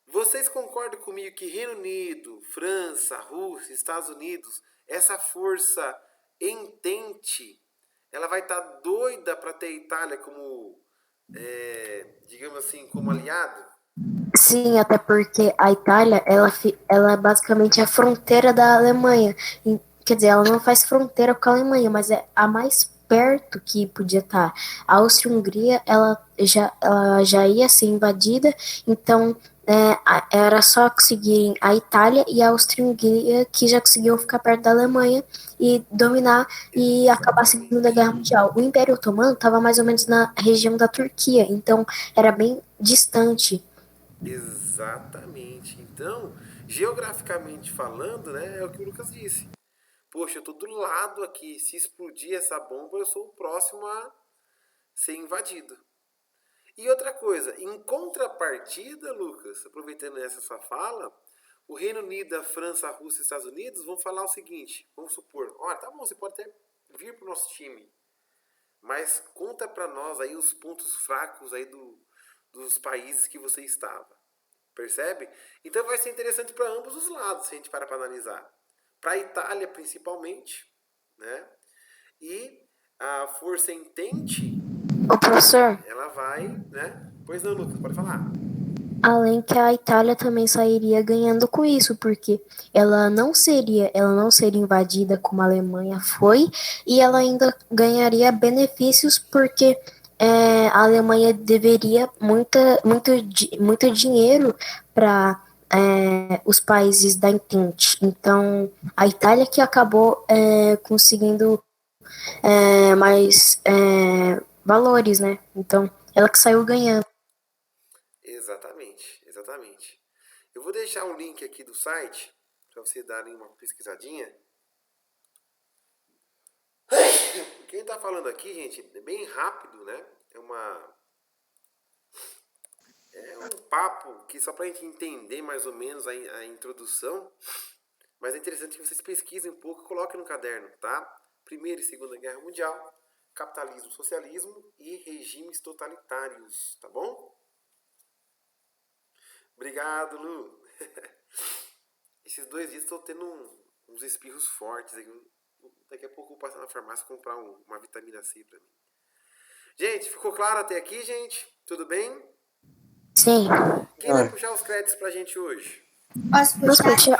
Vocês concordam comigo que Reino Unido, França, Rússia, Estados Unidos, essa força entente, ela vai estar doida para ter a Itália como, digamos assim, como aliado? Sim, até porque a Itália, ela é basicamente a fronteira da Alemanha. Quer dizer, ela não faz fronteira com a Alemanha, mas é a mais perto que podia estar. A Áustria-Hungria, ela já ia ser invadida, então era só conseguirem a Itália e a Áustria-Hungria que já conseguiam ficar perto da Alemanha e dominar e acabar a Segunda Guerra Mundial. O Império Otomano estava mais ou menos na região da Turquia, então era bem distante. Exatamente. Então, geograficamente falando, né, é o que o Lucas disse. Poxa, eu tô do lado aqui. Se explodir essa bomba, eu sou o próximo a ser invadido. E outra coisa, em contrapartida, Lucas, aproveitando essa sua fala, o Reino Unido, a França, a Rússia e os Estados Unidos vão falar o seguinte, vamos supor, olha, tá bom, você pode até vir pro nosso time, mas conta pra nós aí os pontos fracos aí dos países que você estava. Percebe? Então vai ser interessante para ambos os lados, se a gente parar para analisar. Para a Itália, principalmente, né? E a força entente, Ô, professor, ela vai, né? Pois não, Lucas, pode falar. além que a Itália também sairia ganhando com isso, porque ela não seria invadida como a Alemanha foi, e ela ainda ganharia benefícios porque a Alemanha deveria muito dinheiro para os países da Entente. Então, a Itália que acabou conseguindo mais valores, né? Então, ela que saiu ganhando. Exatamente. Eu vou deixar o link aqui do site para você darem uma pesquisadinha. Quem tá falando aqui, gente, é bem rápido, né? É um papo que só pra gente entender mais ou menos a introdução, mas é interessante que vocês pesquisem um pouco e coloquem no caderno, tá? Primeira e Segunda Guerra Mundial, capitalismo, socialismo e regimes totalitários, tá bom? Obrigado, Lu. Esses 2 dias estou tendo uns espirros fortes. Daqui a pouco eu vou passar na farmácia e comprar uma vitamina C pra mim. Gente, ficou claro até aqui, gente? Tudo bem? Sim. Quem vai puxar os créditos pra gente hoje? Posso puxar?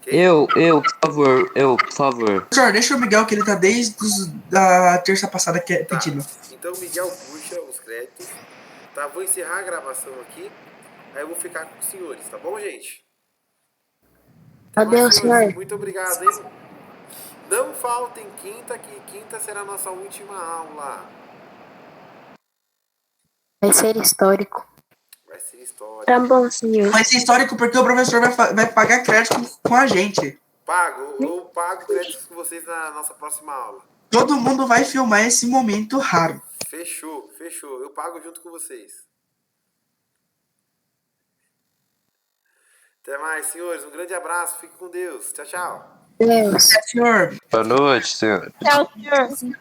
Eu, por favor. Professor, deixa o Miguel, que ele tá desde a terça passada pedindo. Então o Miguel puxa os créditos. Tá, vou encerrar a gravação aqui. Aí eu vou ficar com os senhores, tá bom, gente? Adeus, senhor. Muito obrigado, hein? Não faltem quinta, que quinta será a nossa última aula. Vai ser histórico. Vai ser histórico. Tá bom, senhor. Vai ser histórico porque o professor vai pagar crédito com a gente. Eu pago créditos com vocês na nossa próxima aula. Todo mundo vai filmar esse momento raro. Fechou. Eu pago junto com vocês. Até mais, senhores. Um grande abraço. Fique com Deus. Tchau, tchau. Deus. Senhor. Boa noite, senhor. Tchau, senhor.